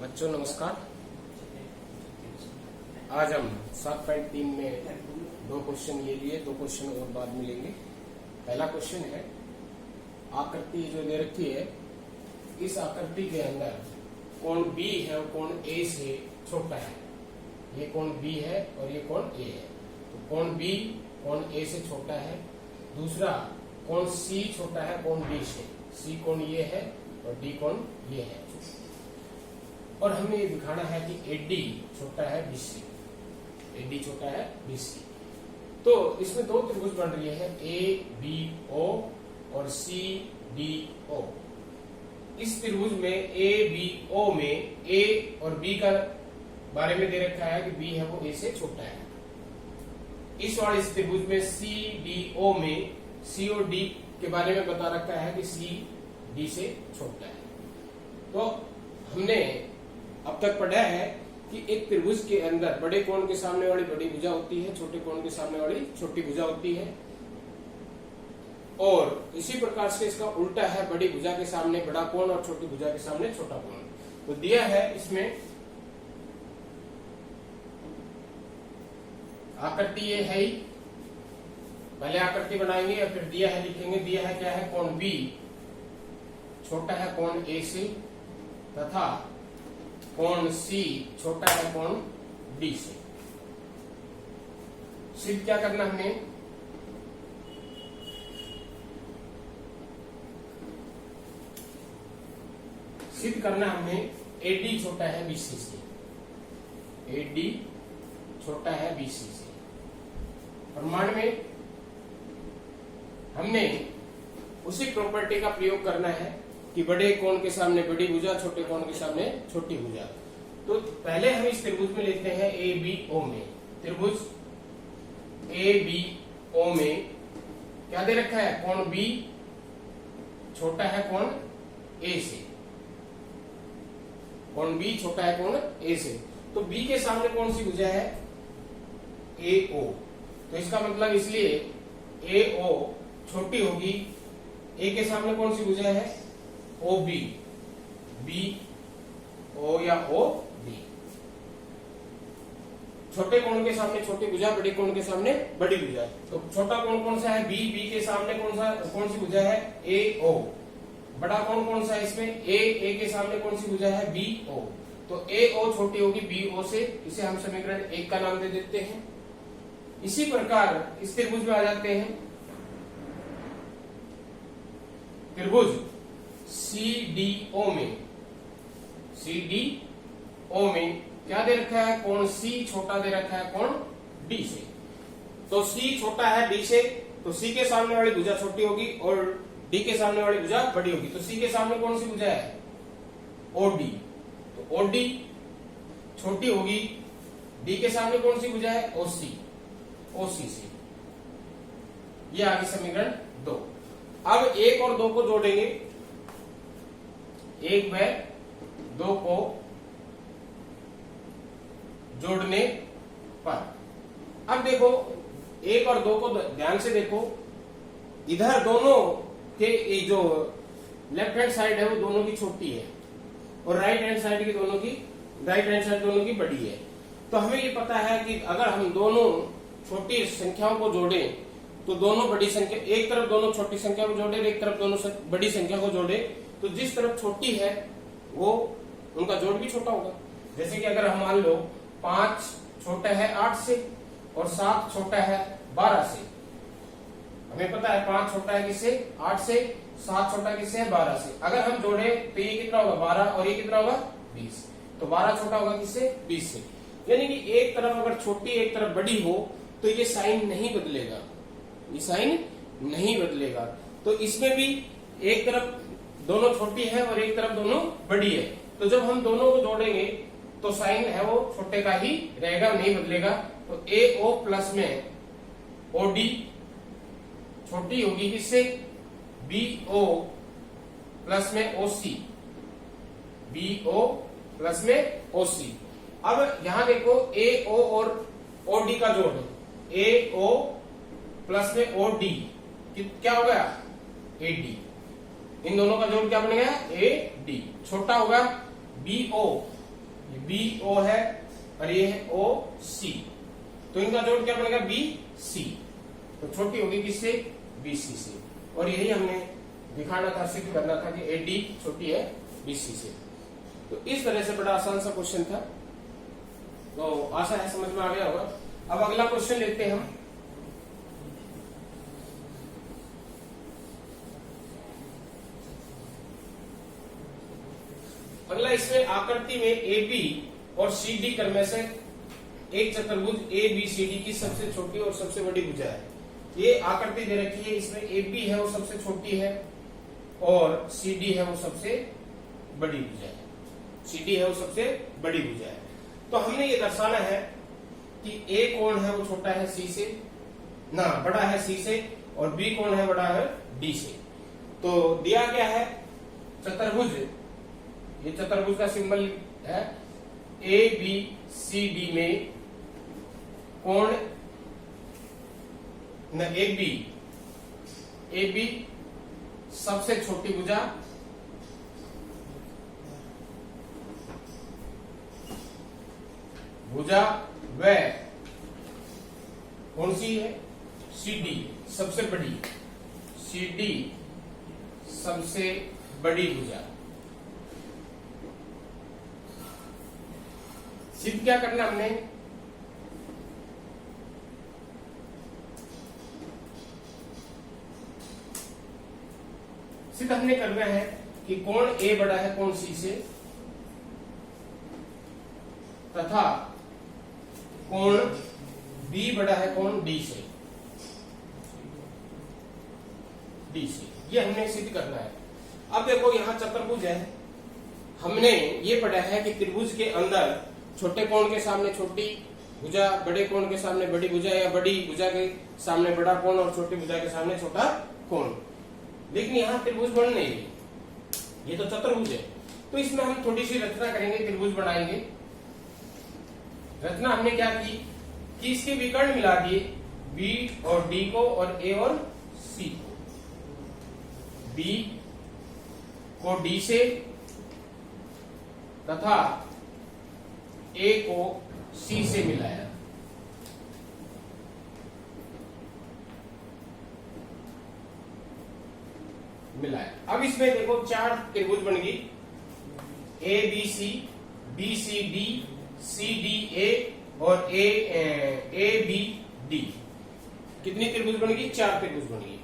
बच्चों नमस्कार। आज हम 7.3 में दो क्वेश्चन ये लिए, दो क्वेश्चन और बाद में लेंगे। पहला क्वेश्चन है, आकृति जो दे रखी है, इस आकृति के अंदर कोण बी है और कोण ए से छोटा है। ये कोण बी है और ये कोण ए है। तो कोण बी कोण ए से छोटा है। दूसरा कोण सी छोटा है कोण बी से। सी कोण ये है और डी कोण ये है। और हमें ये दिखाना है कि एडी छोटा है बीसी। एडी छोटा है बीसी। तो इसमें दो त्रिभुज बन रही है, ए बी ओ और सी डी ओ। इस त्रिभुज में ए बी ओ में ए और बी का बारे में दे रखा है कि बी है वो ए से छोटा है। इस वाले इस त्रिभुज में सी डी ओ में सी और डी के बारे में बता रखा है कि सी डी से छोटा है। तो हमने अब तक पढ़ा है कि एक त्रिभुज के अंदर बड़े कोण के सामने वाली बड़ी भुजा होती है, छोटे कोण के सामने वाली छोटी भुजा होती है। और इसी प्रकार से इसका उल्टा है, बड़ी भुजा के सामने बड़ा कोण और छोटी भुजा के सामने छोटा कोण। तो दिया है इसमें आकृति ये है ही, पहले आकृति बनाएंगे और फिर दिया है लिखेंगे। दिया है क्या है, कोण बी छोटा है कोण ए से तथा कोण सी छोटा है कोण डी से। सिद्ध क्या करना हमें, सिद्ध करना हमें एडी छोटा है बीसी से। एडी छोटा है बीसी से। प्रमाण में हमने उसी प्रॉपर्टी का प्रयोग करना है कि बड़े कोण के सामने बड़ी भुजा, छोटे कोण के सामने छोटी भुजा। तो पहले हम इस त्रिभुज में लेते हैं ए बी ओ में। त्रिभुज ए बी ओ में क्या दे रखा है, कोण बी छोटा है कोण ए से। कोण बी छोटा है कोण ए से। तो बी के सामने कौन सी भुजा है, ए ओ। तो इसका मतलब इसलिए ए ओ छोटी होगी। ए के सामने कौन सी भुजा है, ओ बी। बी ओ या ओ बी। छोटे कोण के सामने छोटी भुजा, बड़े कोण के सामने बड़ी भुजा। तो छोटा कोण कौन सा है, बी। बी के सामने कौन सी भुजा है, ए ओ। बड़ा कोण कौन सा है इसमें, ए। ए के सामने कौन सी भुजा है, बी ओ। तो ए ओ छोटी होगी बी ओ से। इसे हम समीकरण 1 का नाम दे देते हैं। इसी प्रकार इस त्रिभुज में आ जाते हैं। त्रिभुज सी डी ओ में, सी डी ओ में क्या दे रखा है, कोण सी छोटा दे रखा है कोण डी से। तो सी छोटा है डी से, तो सी के सामने वाली भुजा छोटी होगी और डी के सामने वाली भुजा बड़ी होगी। तो सी के सामने कौन सी भुजा है, ओ डी। तो ओ डी छोटी होगी। डी के सामने कौन सी भुजा है, ओ सी। ओ सी से। ये आगे समीकरण 2। अब 1 और 2 को जोड़ेंगे। 1 व 2 को जोड़ने पर अब देखो 1 और 2 को ध्यान से देखो। इधर दोनों के जो लेफ्ट हैंड साइड है वो दोनों की छोटी है और राइट हैंड साइड की दोनों की बड़ी है। तो हमें ये पता है कि अगर हम दोनों छोटी संख्याओं को जोड़ें तो दोनों बड़ी संख्या, एक तरफ दोनों छोटी संख्या को जोड़े, एक तरफ दोनों बड़ी संख्या को जोड़े, तो जिस तरफ छोटी है वो उनका जोड़ भी छोटा होगा। जैसे कि अगर हम मान लो 5 छोटा है 8 से और 7 छोटा है 12 से। हमें पता है 5 छोटा है किससे, 8 से, 7 छोटा किससे है, 12 से। अगर हम जोड़े तो ये कितना होगा, 12, और ये कितना होगा, 20। तो 12 छोटा होगा किससे, 20 से। यानी कि एक तरफ अगर छोटी एक तरफ बड़ी हो तो ये साइन नहीं बदलेगा, ये साइन नहीं बदलेगा। तो इसमें भी एक तरफ दोनों छोटी है और एक तरफ दोनों बड़ी है। तो जब हम दोनों को जोड़ेंगे तो साइन है वो छोटे का ही रहेगा, नहीं बदलेगा। तो ए ओ प्लस में ओ डी छोटी होगी किससे, बी ओ प्लस में ओ सी। बी ओ प्लस में ओ सी। अब यहां देखो ए ओ और ओ डी का जोड़ है, ए ओ प्लस में ओ डी क्या हो गया, ए डी। इन दोनों का जोड़ क्या बन गया, ए डी। छोटा होगा बी ओ बी ओ है और ये है ओ सी, तो इनका जोड़ क्या बनेगा बी सी, तो छोटी होगी किससे बी सी से, और यही हमने दिखाना था, सिद्ध करना था कि ए डी छोटी है बी सी से। तो इस तरह से बड़ा आसान सा क्वेश्चन था, तो आशा है समझ में आ गया होगा। अब अगला क्वेश्चन लेते हैं हम। अगला इसमें आकृति में ए बी और सी डी कर्म से एक चतुर्भुज ए बी सी डी की सबसे छोटी और सबसे बड़ी भुजा है। ये आकृति दे रखी है, इसमें ए बी है वो सबसे छोटी है और सी डी है वो सबसे बड़ी भुजा है, सी डी है वो सबसे बड़ी भुजा है। तो हमने ये दर्शाना है कि ए कौन है वो छोटा है सी से, ना बड़ा है सी से, और बी कौन है बड़ा है डी से। तो दिया क्या है चतुर्भुज, ये चतुर्भुज का सिंबल है, ए बी सी डी में कोण न ए बी सबसे छोटी भुजा, भुजा वह कौन सी है सी डी सबसे बड़ी, सी डी सबसे बड़ी भुजा। सिद्ध क्या करना हमने, सिद्ध हमने करना है कि कोण ए बड़ा है कोण सी से, तथा कोण बी बड़ा है कोण डी से, डी से, ये हमने सिद्ध करना है। अब देखो यहां चतुर्भुज है, हमने ये पढ़ा है कि त्रिभुज के अंदर छोटे कोण के सामने छोटी भुजा, बड़े कोण के सामने बड़ी भुजा, या बड़ी भुजा के सामने बड़ा कोण और छोटी भुजा के सामने छोटा कोण। लेकिन यहाँ त्रिभुज बन नहीं रही, ये तो चतुर्भुज है, तो इसमें हम थोड़ी सी रचना करेंगे, त्रिभुज बनाएंगे। रचना हमने क्या की कि इसके विकर्ण मिला दिए, बी और डी को और ए और सी को, बी को डी से तथा ए को सी से मिलाया। अब इसमें देखो चार त्रिभुज बन गई, A B C D, C D A और ए बी डी। कितनी त्रिभुज बन गई, चार त्रिभुज बन गई।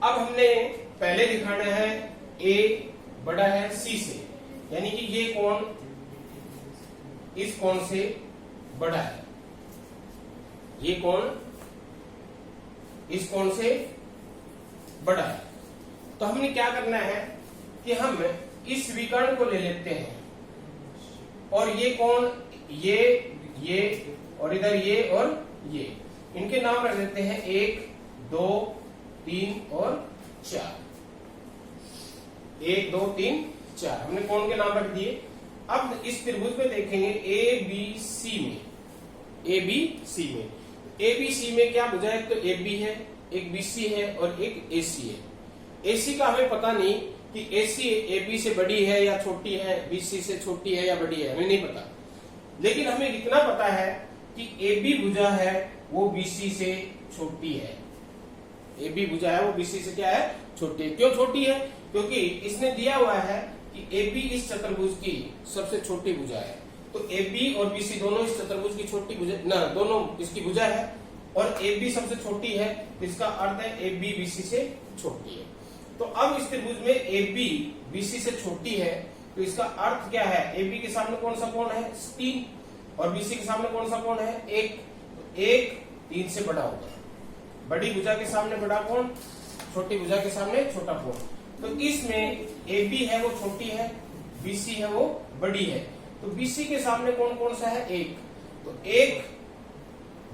अब हमने पहले दिखाना है ए बड़ा है सी से, यानी कि ये कोण इस कोण से बड़ा है, ये कोण इस कोण से बड़ा है। तो हमने क्या करना है कि हम इस विकर्ण को ले लेते हैं और ये कोण ये और इधर ये और ये, इनके नाम रख देते हैं 1 2 3 और 4। 1 2 3 4 हमने कोण के नाम रख दिए। अब इस त्रिभुज में देखेंगे ए बी सी में क्या भुजा है, तो ए बी है, एक बी सी है और एक ए सी है। एसी का हमें पता नहीं कि एसी ए बी से बड़ी है या छोटी है, बी सी से छोटी है या बड़ी है, हमें नहीं पता। लेकिन हमें इतना पता है कि ए बी भुजा है वो बी सी से छोटी है, ए बी भुजा है वो बी सी से क्या है, छोटी है। क्यों छोटी है, क्योंकि इसने दिया हुआ है कि ए बी इस चतुर्भुज की सबसे छोटी भुजा है। तो ए बी और बी सी दोनों इस चतुर्भुज की छोटी भुजा, ना दोनों इसकी भुजा है, और ए बी सबसे छोटी है, तो इसका अर्थ है ए बी बी सी से छोटी है। तो अब इस त्रिभुज में ए बी बी सी से छोटी है, तो इसका अर्थ क्या है, ए बी के सामने कौन सा कोण है 3 और बी सी के सामने कौन सा कोण है 1, तो 1 3 से बड़ा होगा। बड़ी भुजा के सामने बड़ा कोण, छोटी भुजा के सामने छोटा कोण। तो इसमें ए बी है वो छोटी है, बी सी है वो बड़ी है, तो बी सी के सामने कौन कौन सा है 1, तो 1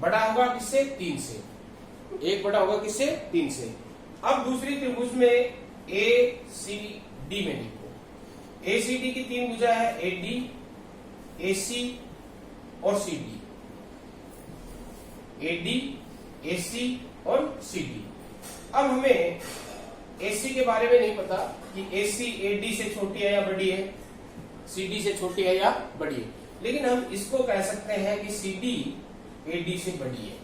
बड़ा होगा किससे 3 से, 1 बड़ा होगा किससे 3 से। अब दूसरी त्रिभुज में ए सी डी में देखो, ए सी डी की 3 भुजा है, ए डी, ए सी और सी डी, ए डी, ए सी और सी डी। अब हमें एसी के बारे में नहीं पता कि एसी एडी से छोटी है या बड़ी है, सीडी से छोटी है या बड़ी है। लेकिन हम इसको कह सकते हैं कि CD AD से बड़ी है।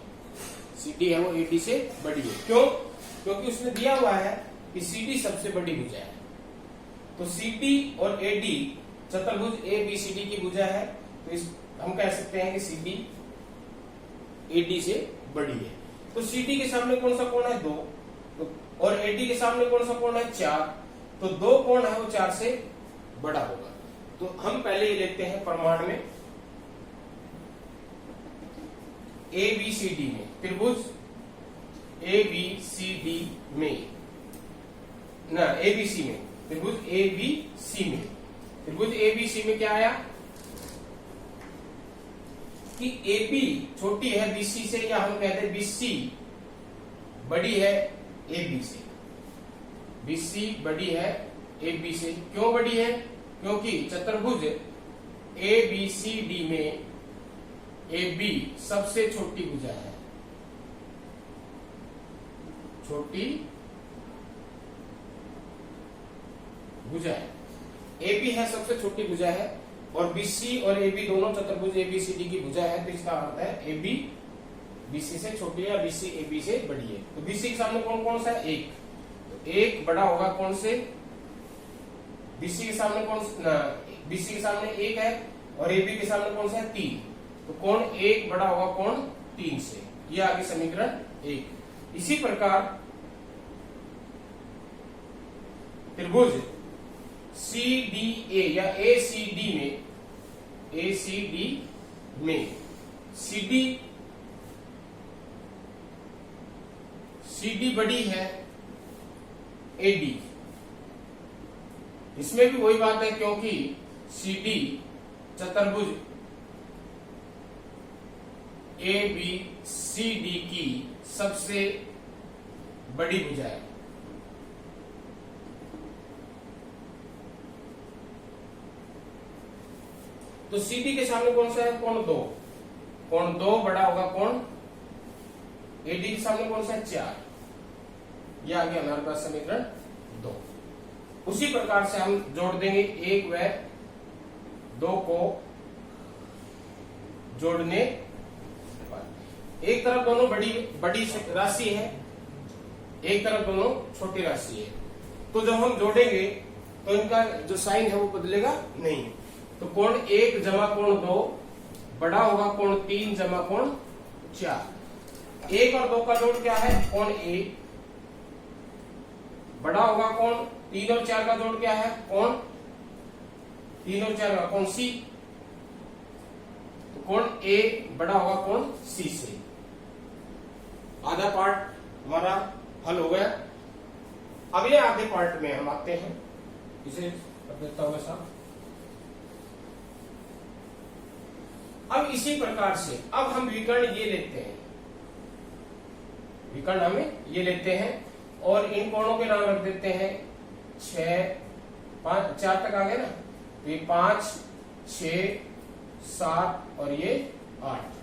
CD है वो AD से बड़ी है। क्यों? क्योंकि उसने दिया हुआ है कि CD सबसे बड़ी भुजा है। तो CD और AD चतुर्भुज ABCD की भुजा है, तो इस हम कह सकते हैं कि CD AD से बड़ी है। तो CD के सामने कौन सा कोण है? 2, तो और AD के सामने कौन सा कोण है? 4। तो 2 कोण है वो 4 से बड़ा होगा। तो हम पहले ये लेते हैं प्रमाण में ABCD में, त्रिभुज ABCD में ना ABC में, त्रिभुज ABC में, त्रिभुज ABC में क्या आया कि AB छोटी है BC से, या हम कहते हैं BC बड़ी है AB से। BC बड़ी है AB से। क्यों बड़ी है? क्योंकि चतुर्भुज ABCD में AB सबसे छोटी भुजा है, छोटी भुजा है। AB है सबसे छोटी भुजा है, और BC और AB दोनों चतुर्भुज ABCD की भुजा है, तो इसका अर्थ है AB BC से छोटी है, BC AB से बड़ी है। तो BC के सामने कौन कौन सा है? 1। तो 1 बड़ा होगा कौन से? BC के सामने कौन सा? BC के सामने 1 है, और AB के सामने कौन सा है? 3। तो कौन 1 बड़ा होगा कौन 3 से। यह आगे समीकरण 1। इसी प्रकार त्रिभुज CDA या ACD में CD बड़ी है AD। इसमें भी वही बात है, क्योंकि CD चतुर्भुज ABCD की सबसे बड़ी भुजा है। तो CD के सामने कौन सा है? कोण 2। कोण 2 बड़ा होगा कौन? AD के सामने कौन सा है? 4। यह आ गया हमारे पास समीकरण 2। उसी प्रकार से हम जोड़ देंगे 1 व 2 को जोड़ने पर। एक तरफ दोनों बड़ी राशि है, एक तरफ दोनों छोटी राशि है। तो जब हम जोड़ेंगे तो इनका जो साइन है वो बदलेगा नहीं। तो कोण 1 जमा कोण 2 बड़ा होगा कोण 3 जमा कोण 4। 1 और 2 का जोड़ क्या है? कोण A। बड़ा होगा कोण 3 और 4 का जोड़ क्या है? कोण 3 और 4 का कोण C। तो कोण A बड़ा होगा कोण C से। आधा पार्ट हमारा हल हो गया। अगले आधे पार्ट में हम आते हैं, इसे कर देता हूं साहब। अब इसी प्रकार से अब हम विकर्ण ये लेते हैं, विकर्ण हमें ये लेते हैं और इन कोणों के नाम रख देते हैं 6, 5, 4 तक आ गए ना। तो ये 5, 6, 7 और ये 8।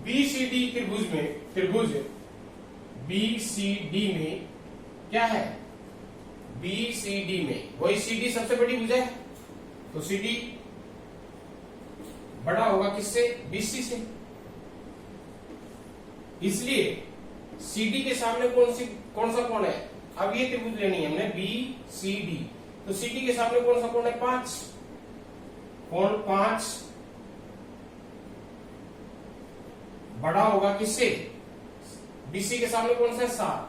BCD त्रिभुज BCD में क्या है? BCD में वही CD सबसे बड़ी भुजा है, तो CD बड़ा होगा किससे? BC से। इसलिए CD के सामने कौन सा कोण है? अब ये त्रिभुज लेनी है हमने BCD। तो CD के सामने कौन सा कोण है? 5। कोण 5 बड़ा होगा किससे? BC के सामने कौन सा है? 7।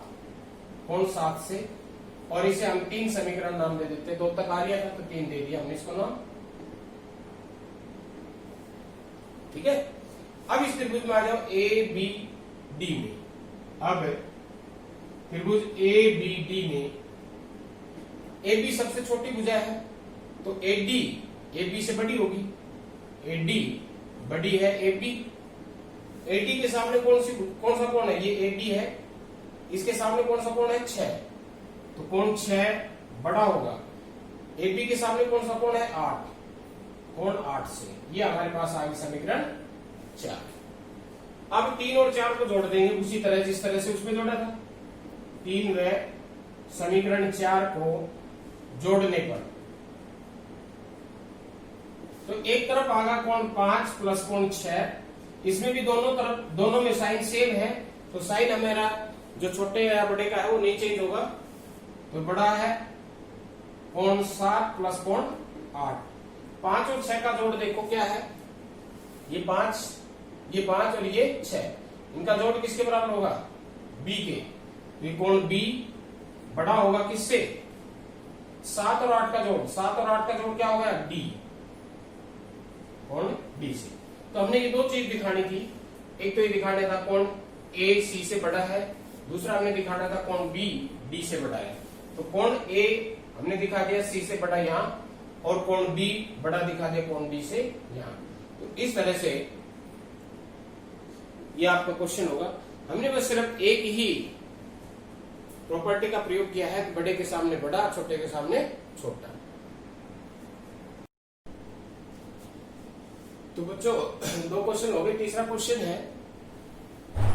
कोण 7 से। और इसे हम 3 समीकरण नाम दे देते हैं। 2 तक आ लिया था तो 3 दे दिया हमने इसको नाम। ठीक है। अब इस त्रिभुज में आ जाओ ABD में। अब त्रिभुज ABD में AB सबसे छोटी भुजा है, तो AD AB से बड़ी होगी। AD बड़ी है AB। AD के सामने कौन सा कोण है? ये AD है, इसके सामने कौन सा कोण है? 6। तो कोण 6 बड़ा होगा। AB के सामने कौन सा कोण है? 8। कोण 8 से। ये हमारे पास आ गई समीकरण 4। अब 3 और 4 को जोड़ देंगे उसी तरह जिस तरह से उसमें जोड़ा था। 3 व समीकरण 4 को जोड़ने पर तो एक तरफ आगा कोण 5 प्लस कोण 6, इसमें भी दोनों तरफ दोनों में साइन सेम है, तो साइन हमारा जो छोटे या बड़े का है वो नहीं चेंज होगा। तो बड़ा है कोण 7 प्लस कोण 8। 5 और 6 का जोड़ देखो क्या है, ये 5 और ये 6, इनका जोड़ किसके बराबर होगा, बी के। तो ये कोण बी बड़ा होगा किससे, 7 और 8 का जोड़, 7 और 8 का जोड़ क्या होगा, डी, कोण डी से। तो हमने ये दो चीज दिखानी थी, एक तो ये दिखाना था कोण ए सी से बड़ा है, दूसरा हमने दिखाना था कोण बी डी से बड़ा है। तो कोण ए हमने दिखा दिया सी से बड़ा यहां, और कोण बी बड़ा दिखा दिया कोण डी से यहां। तो इस तरह से ये आपका क्वेश्चन होगा। हमने बस सिर्फ एक ही प्रॉपर्टी का प्रयोग किया है, बड़े के सामने बड़ा, छोटे के सामने छोटा। तो बच्चों दो क्वेश्चन हो गए। तीसरा क्वेश्चन है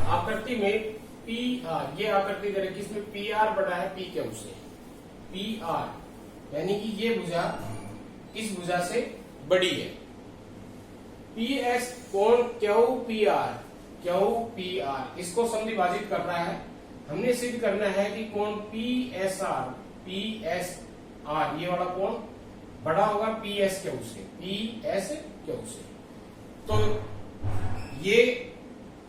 आकृति में पी आर, ये आकृति दे रखी, इसमें पी आर बड़ा है पी क्यू से। पी आर यानी कि ये भुजा इस भुजा से बड़ी है। पी एस कोण Q P R, Q P R इसको समद्विभाजित कर रहा है। हमने सिद्ध करना है कि कोण पी एस आर ये वाला कोण बड़ा होगा पी एस क्यू से, पी एस क्यू से। तो ये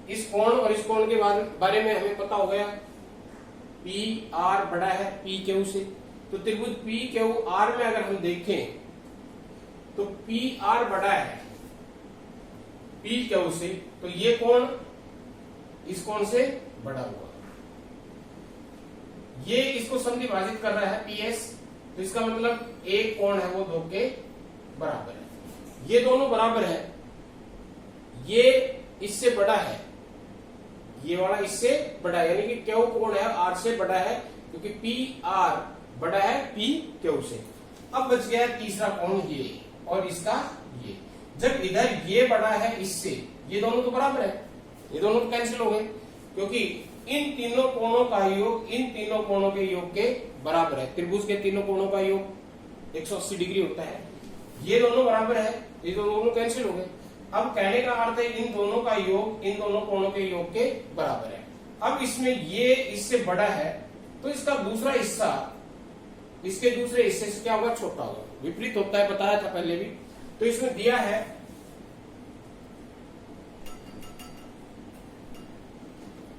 इस कोण और इस कोण के बारे में हमें पता हो गया, पी आर बड़ा है पी क्यू से। तो त्रिभुज पी क्यू आर में अगर हम देखें तो पी आर बड़ा है पी क्यू से, तो ये कोण इस कोण से बड़ा हुआ, ये इसको समद्विभाजित कर रहा है पी एस। तो इसका मतलब एक कोण है वो दो के बराबर है, ये दोनों बराबर है, ये इससे बड़ा है, ये वाला इससे बड़ा है, यानी कि क्यू कोण है आर से बड़ा है, क्योंकि पी आर बड़ा है पी क्यू से। अब बच गया तीसरा कोण ये और इसका ये। जब इधर ये बड़ा है इससे, ये दोनों तो बराबर है, ये दोनों तो कैंसिल हो गए, क्योंकि इन तीनों कोणों का योग इन तीनों कोणों के योग के बराबर है। त्रिभुज के तीनों कोणों का योग 180 डिग्री होता है, ये दोनों बराबर है, ये दोनों कैंसिल हो गए। अब कहने का अर्थ है इन दोनों का योग इन दोनों कोणों के योग के बराबर है। अब इसमें ये इससे बड़ा है, तो इसका दूसरा हिस्सा इसके दूसरे हिस्से से क्या होगा, छोटा होगा, विपरीत होता है, बताया था पहले भी। तो इसमें दिया है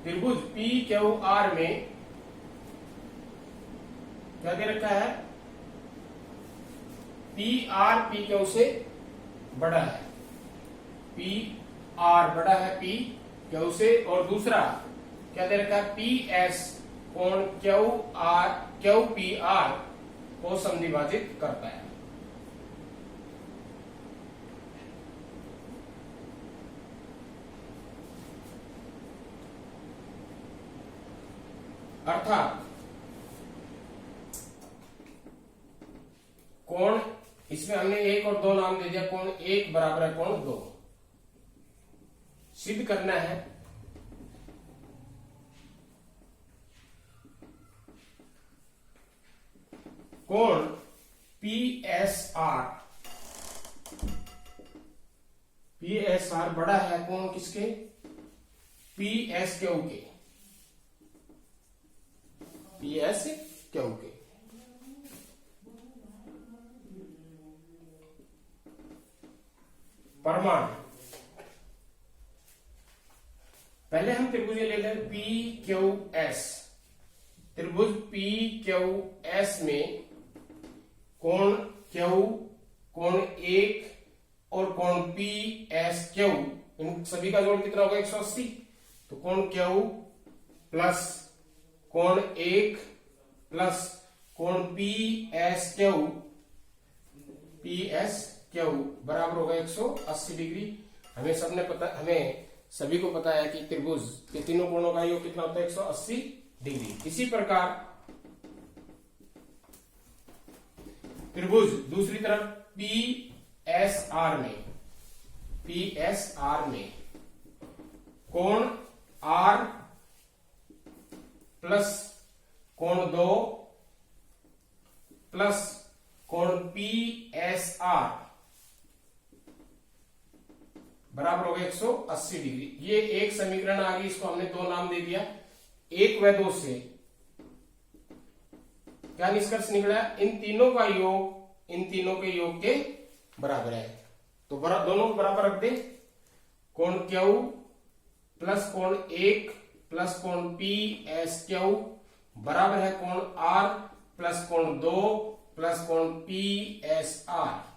त्रिभुज पी क्यू आर में क्या दे रखा है, पी आर पी क्यू से बड़ा है, पी आर बड़ा है पी क्यू से, और दूसरा क्या दे रखा है, पी एस कोण क्यू पी आर को समद्विभाजित करता है। अर्थात कोण इसमें हमने एक और दो नाम दे दिया, कोण एक बराबर है कोण दो। सिद्ध करना है कोण पी एस आर बड़ा है कोण किसके, पी एस क्यू के, पी एस क्यू के। प्रमाण पहले हम त्रिभुज ले लें पी क्यू एस। त्रिभुज पी क्यू एस में कोण क्यू, कोण एक और कोण पी एस क्यू, इन सभी का जोड़ कितना होगा, 180। तो कोण क्यू प्लस कोण एक प्लस कोण पी एस क्यू बराबर होगा 180 डिग्री। हमें सभी को पता है कि त्रिभुज के तीनों कोणों का योग कितना होता है, 180 डिग्री। इसी प्रकार त्रिभुज दूसरी तरफ पी एस आर में कोण आर प्लस कोण दो प्लस कोण पी एस आर बराबर हो गया 180 डिग्री। ये एक समीकरण आ गई, इसको हमने दो नाम दे दिया, एक व दो से क्या निष्कर्ष निकला, इन तीनों का योग इन तीनों के योग के बराबर है। तो दोनों को बराबर रख दे, कोण क्यू प्लस कोण 1 प्लस कोण पी एस क्यू बराबर है कोण आर प्लस कोण 2 प्लस कोण पी एस आर।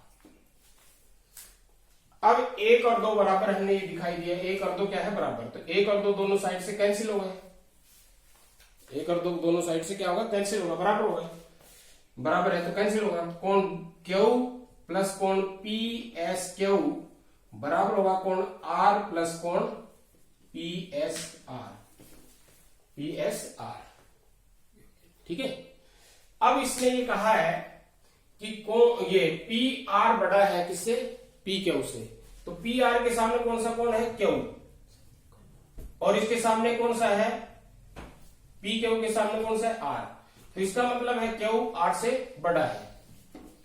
अब 1 और 2 बराबर हमने ये दिखाई दिया, 1 और 2 क्या है बराबर, तो 1 और 2 दोनों साइड से कैंसिल हो गए, 1 और 2 दोनों साइड से क्या होगा, कैंसिल होगा, बराबर होगा, बराबर है तो कैंसिल होगा। कोण क्यू प्लस कोण पी एस क्यू बराबर होगा कोण आर प्लस कोण पी एस आर। ठीक है। अब इसने ये कहा है कि ये पी आर बड़ा है किससे, पी क्यू से, तो पी आर के सामने कौन सा कोण है, क्यू, और इसके सामने कौन सा है, पी क्यू के सामने कौन सा है, आर। तो इसका मतलब है क्यू आर से बड़ा है,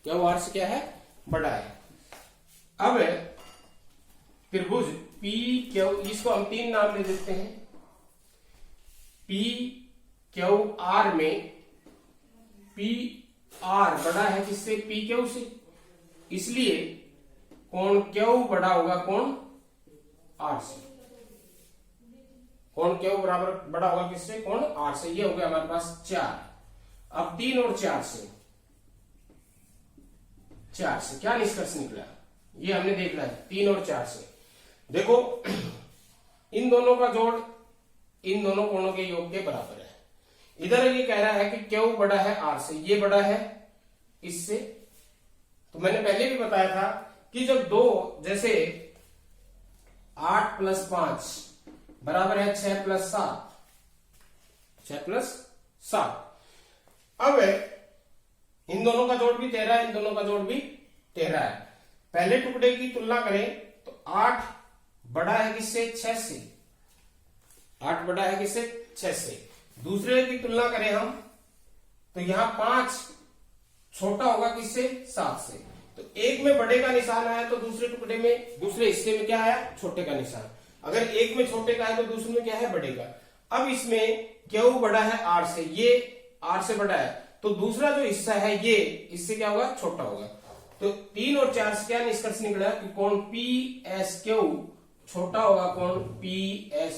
क्यू आर से क्या है, बड़ा है। अब त्रिभुज पी क्यू, इसको हम तीन नाम दे देते हैं, पी क्यू आर में पी आर बड़ा है किससे, पी क्यू से, इसलिए कोण क्यू बड़ा होगा कोण आर से, कोण क्यू बराबर बड़ा होगा किससे, कोण आर से। ये हो गया हमारे पास 4। अब 3 और 4 से क्या निष्कर्ष निकला, ये हमने देखना है। 3 और 4 से देखो, इन दोनों का जोड़ इन दोनों कोणों के योग के बराबर है। इधर ये कह रहा है कि क्यू बड़ा है आर से, ये बड़ा है इससे। तो मैंने पहले भी बताया था कि जब दो, जैसे 8 प्लस 5 बराबर है 6 प्लस 7, 6 प्लस 7। अब इन दोनों का जोड़ भी 13 है, इन दोनों का जोड़ भी 13 है। पहले टुकड़े की तुलना करें तो 8 बड़ा है किससे, 6 से, 8 बड़ा है किससे, 6 से। दूसरे की तुलना करें हम तो यहां 5 छोटा होगा किससे, 7 से। तो एक में बड़े का निशान आया तो दूसरे टुकड़े में, दूसरे हिस्से में क्या आया, छोटे का निशान। अगर एक में छोटे का है तो दूसरे में क्या है, बड़े का। अब इसमें क्यू बड़ा है आर से, ये आर से बड़ा है, तो दूसरा जो हिस्सा है ये इससे क्या होगा, छोटा होगा। तो 3 और 4 से क्या निष्कर्ष निकला कि कोण पी एस क्यू छोटा होगा कोण पी एस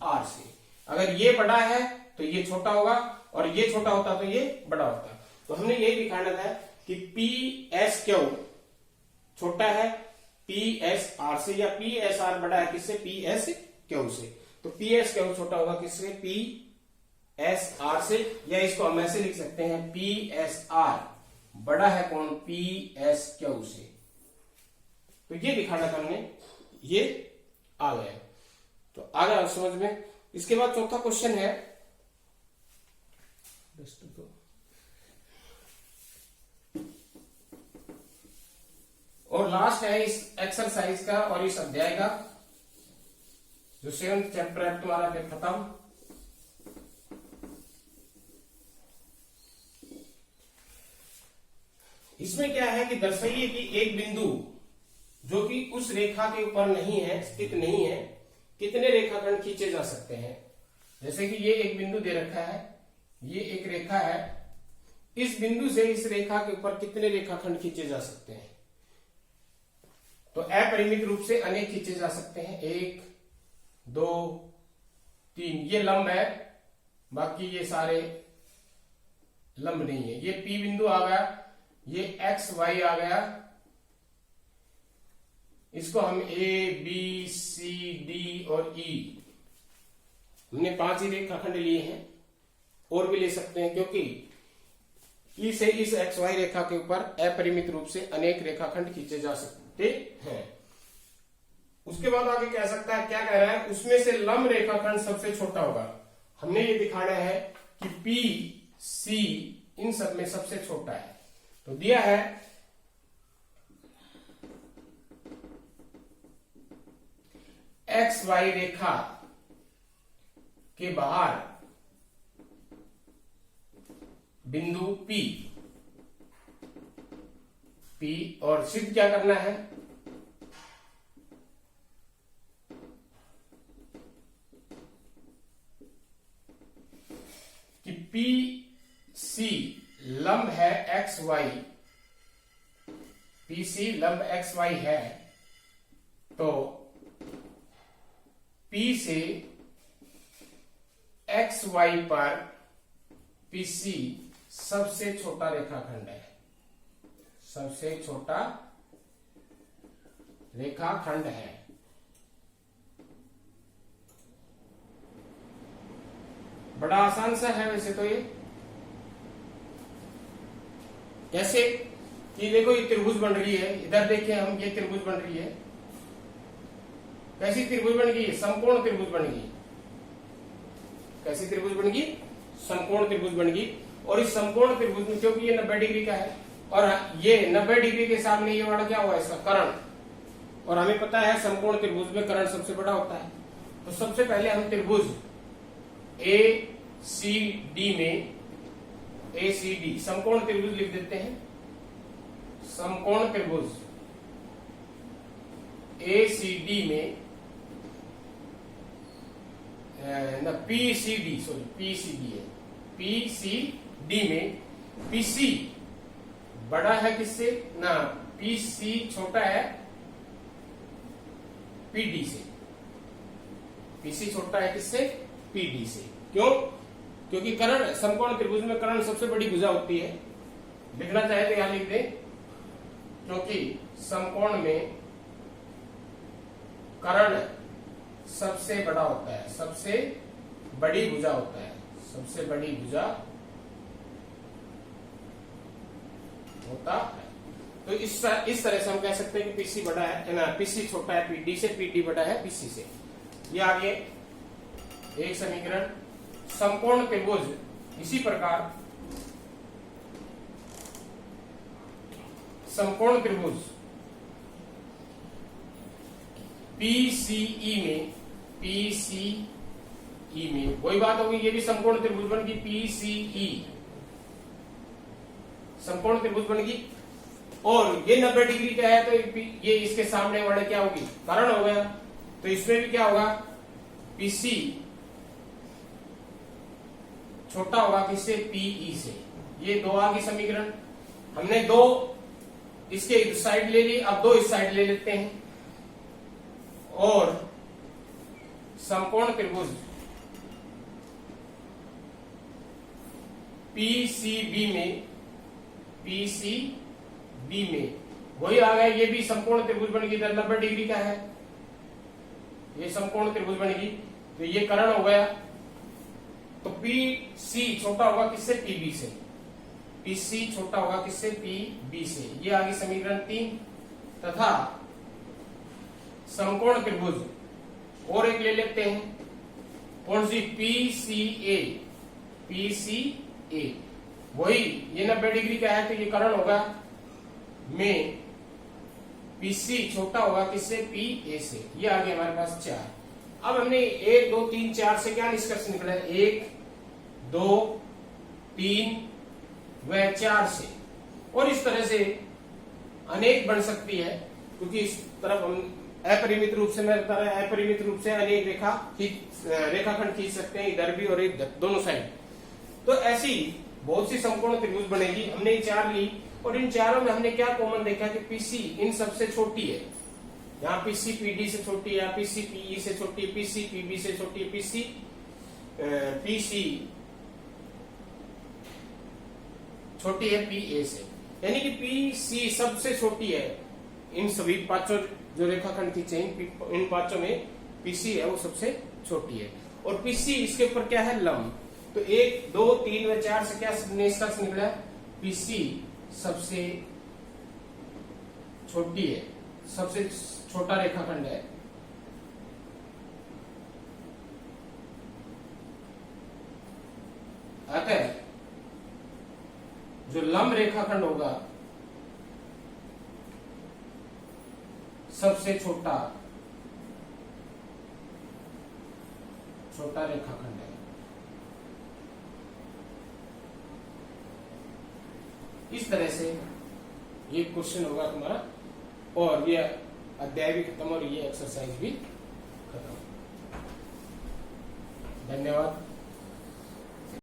आर से। अगर ये बड़ा है तो ये छोटा होगा, और ये छोटा होता तो ये बड़ा होता। तो हमने ये दिखाना था कि पी एस क्यू छोटा है पी एस आर से, या पी एस आर बड़ा है किससे, पी एस क्यू से। तो पी एस क्यू छोटा होगा किससे, पी एस आर से, या इसको हम ऐसे लिख सकते हैं, पी एस आर बड़ा है कौन, पी एस क्यू से। तो ये दिखाना था हमने, ये आ गया। तो आ गया समझ में। इसके बाद चौथा क्वेश्चन है, और लास्ट है इस एक्सरसाइज का और इस अध्याय का, जो 7th चैप्टर है तुम्हारा फिर खत्म। इसमें क्या है कि दर्शाइए कि एक बिंदु जो कि उस रेखा के ऊपर नहीं है, स्थित नहीं है, कितने रेखाखंड खींचे जा सकते हैं। जैसे कि ये एक बिंदु दे रखा है, ये एक रेखा है, इस बिंदु से इस रेखा के ऊपर कितने रेखाखंड खींचे जा सकते हैं। तो अपरिमित रूप से अनेक खींचे जा सकते हैं, 1 2 3। ये लंब है, बाकी ये सारे लंब नहीं है। ये P बिंदु आ गया, ये x y आ गया, इसको हम A B C D और E, हमने 5 ही रेखाखंड लिए हैं, और भी ले सकते हैं, क्योंकि E से इस XY रेखा के ऊपर अपरिमित रूप से अनेक रेखाखंड खींचे जा सकते हैं। उसके बाद आगे कह सकता है, क्या कह रहा है, उसमें से लंब रेखाखंड सबसे छोटा होगा। हमने ये दिखाना है कि P C इन सब में सबसे छोटा है। तो दिया है XY रेखा के बाहर बिंदु P और सिद्ध क्या करना है, एक्स वाई, पीसी लंब एक्स वाई है, तो पी से एक्स वाई पर पीसी सबसे छोटा रेखाखंड है, सबसे छोटा रेखाखंड है। बड़ा आसान सा है वैसे तो ये। कैसे कि देखो ये त्रिभुज बन रही है, इधर देखिए हम, ये त्रिभुज बन रही है। कैसी त्रिभुज बन गई? समकोण त्रिभुज बन गई। कैसी त्रिभुज बन गई? समकोण त्रिभुज बन गई। और इस समकोण त्रिभुज में क्योंकि ये 90 डिग्री का है और ये 90 डिग्री के सामने ये वाला क्या हुआ इसका कर्ण, और हमें पता है समकोण त्रिभुज में कर्ण सबसे बड़ा होता है। तो सबसे पहले हम त्रिभुज ACD में, ACD समकोण त्रिभुज लिख देते हैं। समकोण त्रिभुज ACD में PCD, सॉरी PCD है, PCD में PC बड़ा है किससे ना, PC छोटा है PD से। PC छोटा है किससे? PD से। क्यों? क्योंकि कर्ण, समकोण त्रिभुज में कर्ण सबसे बड़ी भुजा होती है। लिखना चाहे तो यहां लिख दें, क्योंकि समकोण में कर्ण सबसे बड़ा होता है, सबसे बड़ी भुजा होता है, सबसे बड़ी भुजा होता है। तो इस तरह से हम कह सकते हैं कि पीसी बड़ा है ना, पीसी छोटा है पीडी से, पीडी बड़ा है पीसी से। ये आगे एक समीकरण। समकोण त्रिभुज इसी प्रकार, समकोण त्रिभुज PCE में, PCE में वही बात होगी, ये भी समकोण त्रिभुज बन गई PCE, समकोण त्रिभुज बन गई। और ये 90 डिग्री का है तो ये इसके सामने वाले क्या होगी, कर्ण हो गया। तो इसमें भी क्या होगा, PC छोटा होगा किससे? PE से। ये दो आ गई समीकरण। हमने दो इसके इस साइड ले ली, अब दो इस साइड ले लेते हैं। और समकोण त्रिभुज PCB में, PCB में वही आ गया, ये भी समकोण त्रिभुज बन गई, 90 डिग्री का है, ये समकोण त्रिभुज बन गई। तो ये कर्ण हो गया। तो PC छोटा होगा किससे? PB से। PC छोटा होगा किससे? PB से। ये आ गई समीकरण 3। तथा समकोण त्रिभुज और एक ले लेते हैं, कौन सी? PCA, PCA वही, ये 90 डिग्री का है तो ये कर्ण होगा में PC छोटा होगा किससे? PA से। ये आ गया हमारे पास 4। अब हमने 1 2 3 4 से क्या निष्कर्ष निकला है? 1 2 3 व 4 से। और इस तरह से अनेक बन सकती है, क्योंकि इस तरफ हम अपरिमित रूप से, मैं बता रहा है अपरिमित रूप से अनेक रेखाखंड खींच सकते हैं, इधर भी और इधर, दोनों साइड। तो ऐसी बहुत सी समकोण त्रिभुज बनेगी। हमने ये 4 ली और इन चारों में हमने क्या कॉमन देखा कि PC इन सबसे छोटी है। यहाँ PC PD से छोटी है, PC PE से छोटी है, PC PB से छोटी है, PC छोटी है PA से। यानी कि PC सबसे छोटी है इन सभी पांचों जो रेखाखंड खींचे, इन पांचों में PC है वो सबसे छोटी है। और PC इसके ऊपर क्या है? लंब। तो 1 2 3 व 4 से क्या निष्कर्ष निकला? PC सबसे छोटी है, सबसे छोटा रेखाखंड है। अतः जो लंब रेखाखंड होगा सबसे छोटा रेखाखंड है। इस तरह से ये क्वेश्चन होगा तुम्हारा, और ये अध्याय भी खत्म और ये एक्सरसाइज भी खत्म। धन्यवाद।